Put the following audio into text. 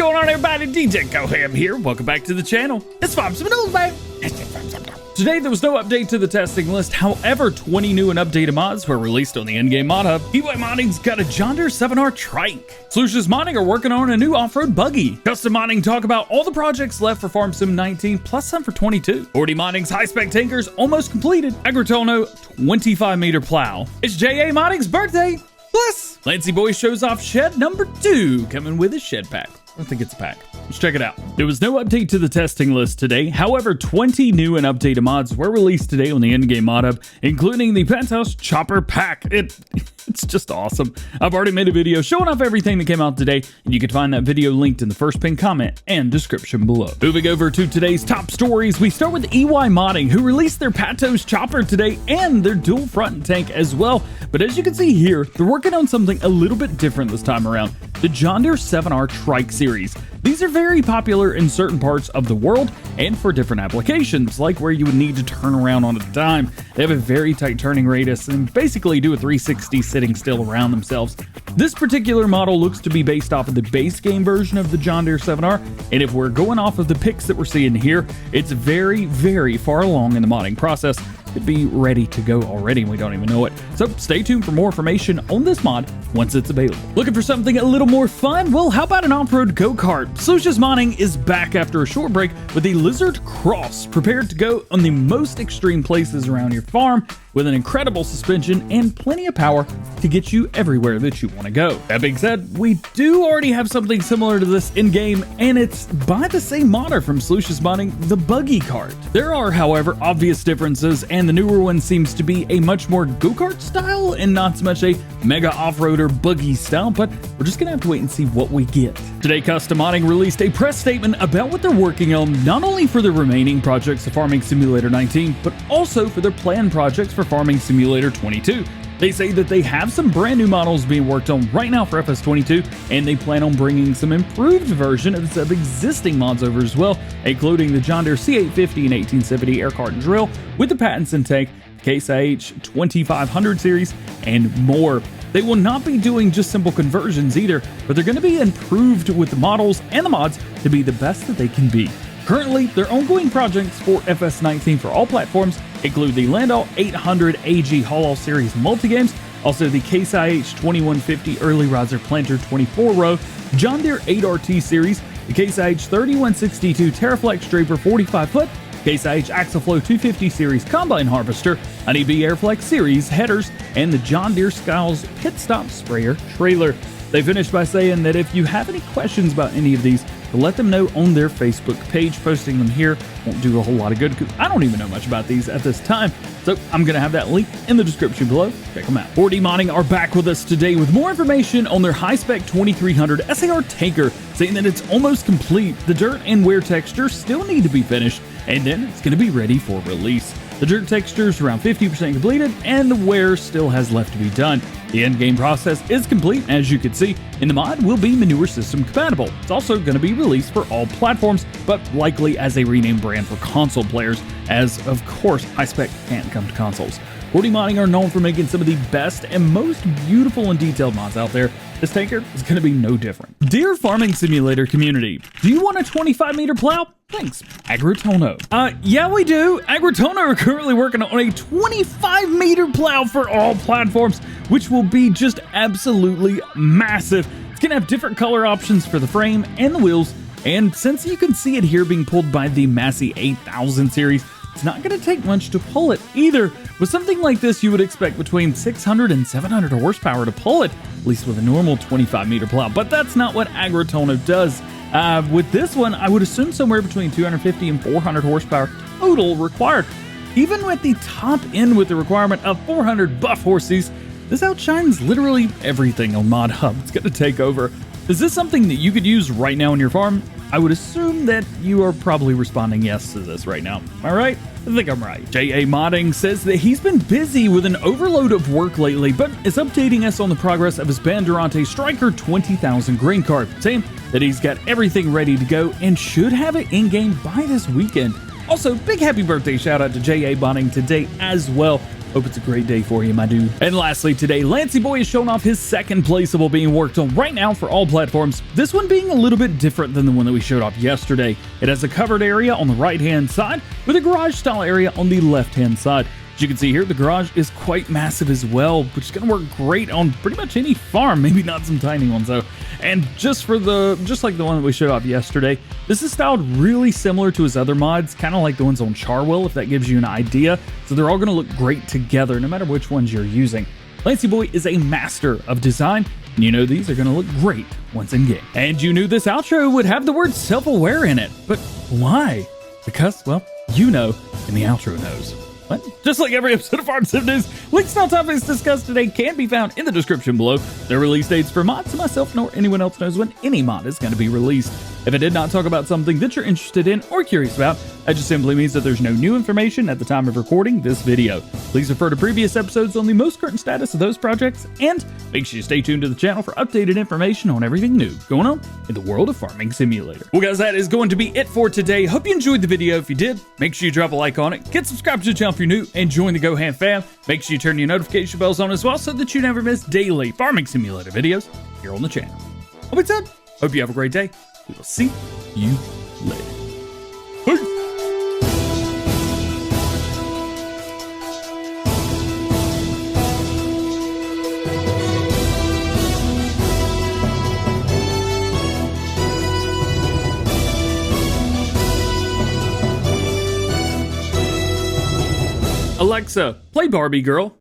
going on, everybody? DjGoHam here. Welcome back to the channel. It's Farm Some News, man. Today, there was no update to the testing list. However, 20 new and updated mods were released on the in-game mod hub. HiSpec Modding's got a John Deere 7R Trike. Slush's Modding are working on a new off-road buggy. Custom Modding talk about all the projects left for Farm Sim 19, plus some for 22. 40 Modding's HiSpec tankers almost completed. Agritono 25 Meter Plow. It's J.A. Modding's birthday. Plus, Lancyboi shows off shed number 2, coming with a shed pack. I don't think it's a pack. Let's check it out. There was no update to the testing list today. However, 20 new and updated mods were released today on the in-game mod hub, including the Penthouse Chopper Pack. It's just awesome. I've already made a video showing off everything that came out today, and you can find that video linked in the first pinned comment and description below. Moving over to today's top stories, we start with EY Modding, who released their Patos Chopper today and their dual front tank as well. But as you can see here, they're working on something a little bit different this time around. The John Deere 7R Trike series. These are very popular in certain parts of the world and for different applications, like where you would need to turn around on a dime. They have a very tight turning radius and basically do a 360 sitting still around themselves. This particular model looks to be based off of the base game version of the John Deere 7R, and if we're going off of the pics that we're seeing here, it's very, very far along in the modding process. Could be ready to go already and we don't even know it. So stay tuned for more information on this mod once it's available. Looking for something a little more fun? Well, how about an off-road go-kart? Slush's Modding is back after a short break with the Lizard Cross, prepared to go on the most extreme places around your farm with an incredible suspension and plenty of power to get you everywhere that you want to go. That being said, we do already have something similar to this in-game, and it's by the same modder from Slush's Modding, the Buggy Kart. There are, however, obvious differences, and the newer one seems to be a much more go-kart style and not so much a mega off-roader buggy style, but we're just gonna have to wait and see what we get. Today, Custom Modding released a press statement about what they're working on, not only for the remaining projects of Farming Simulator 19, but also for their planned projects for Farming Simulator 22. They say that they have some brand new models being worked on right now for FS22, and they plan on bringing some improved versions of existing mods over as well, including the John Deere C850 and 1870 air cart and drill with the Pattinson tank, Case IH 2500 series, and more. They will not be doing just simple conversions either, but they're going to be improved with the models and the mods to be the best that they can be. Currently, their ongoing projects for FS19 for all platforms include the Landau 800 AG Hall Series multi-games, also the Case IH 2150 Early Riser Planter 24-row, John Deere 8RT Series, the Case IH 3162 Terraflex Draper 45-foot, Case IH Axleflow 250 Series Combine Harvester, Honeybee Airflex Series headers, and the John Deere Skiles Pit Stop Sprayer Trailer. They finished by saying that if you have any questions about any of these, to let them know on their Facebook page. Posting them here won't do a whole lot of good because I don't even know much about these at this time. So I'm going to have that link in the description below. Check them out. 40 Modding are back with us today with more information on their HiSpec 2300 SAR tanker, saying that it's almost complete. The dirt and wear textures still need to be finished, and then it's going to be ready for release. The dirt texture is around 50% completed, and the wear still has left to be done. The endgame process is complete, as you can see, and the mod will be manure system compatible. It's also going to be released for all platforms, but likely as a renamed brand for console players, as of course HiSpec can't come to consoles. 40 Modding are known for making some of the best and most beautiful and detailed mods out there. This tanker is going to be no different. Dear Farming Simulator community, do you want a 25 meter plow? Thanks, Agritono. Yeah, we do. Agritono are currently working on a 25 meter plow for all platforms, which will be just absolutely massive. It's gonna have different color options for the frame and the wheels, and since you can see it here being pulled by the Massey 8000 series, it's not going to take much to pull it either. With something like this, you would expect between 600 and 700 horsepower to pull it, at least with a normal 25 meter plow, but that's not what Agritono does. With this one, I would assume somewhere between 250 and 400 horsepower total required. Even with the top end with the requirement of 400 buff horses, this outshines literally everything on Mod Hub. It's going to take over. Is this something that you could use right now on your farm? I would assume that you are probably responding yes to this right now. Am I right? I think I'm right. J.A. Modding says that he's been busy with an overload of work lately, but is updating us on the progress of his Bandurante Striker 20,000 green card, saying that he's got everything ready to go and should have it in-game by this weekend. Also, big happy birthday shout out to J.A. Modding today as well. Hope it's a great day for you, my dude. And lastly today, Lancyboi is showing off his second placeable being worked on right now for all platforms. This one being a little bit different than the one that we showed off yesterday. It has a covered area on the right-hand side with a garage-style area on the left-hand side. As you can see here, the garage is quite massive as well, which is going to work great on pretty much any farm, maybe not some tiny ones though. And just like the one that we showed off yesterday, this is styled really similar to his other mods, kind of like the ones on Charwell, if that gives you an idea. So they're all going to look great together, no matter which ones you're using. Lancyboi is a master of design, and you know these are going to look great once in game. And you knew this outro would have the word self-aware in it, but why? Because, well, you know, and the outro knows. Just like every episode of Farm Sim News, links to all topics discussed today can be found in the description below. Their release dates for mods, so myself nor anyone else knows when any mod is going to be released. If I did not talk about something that you're interested in or curious about, that just simply means that there's no new information at the time of recording this video. Please refer to previous episodes on the most current status of those projects, and make sure you stay tuned to the channel for updated information on everything new going on in the world of Farming Simulator. Well guys, that is going to be it for today. Hope you enjoyed the video. If you did, make sure you drop a like on it, get subscribed to the channel if you're new, and join the DjGoHam fam. Make sure you turn your notification bells on as well so that you never miss daily Farming Simulator videos here on the channel. All that said, hope you have a great day. We will see you later. Peace. Alexa, play Barbie Girl.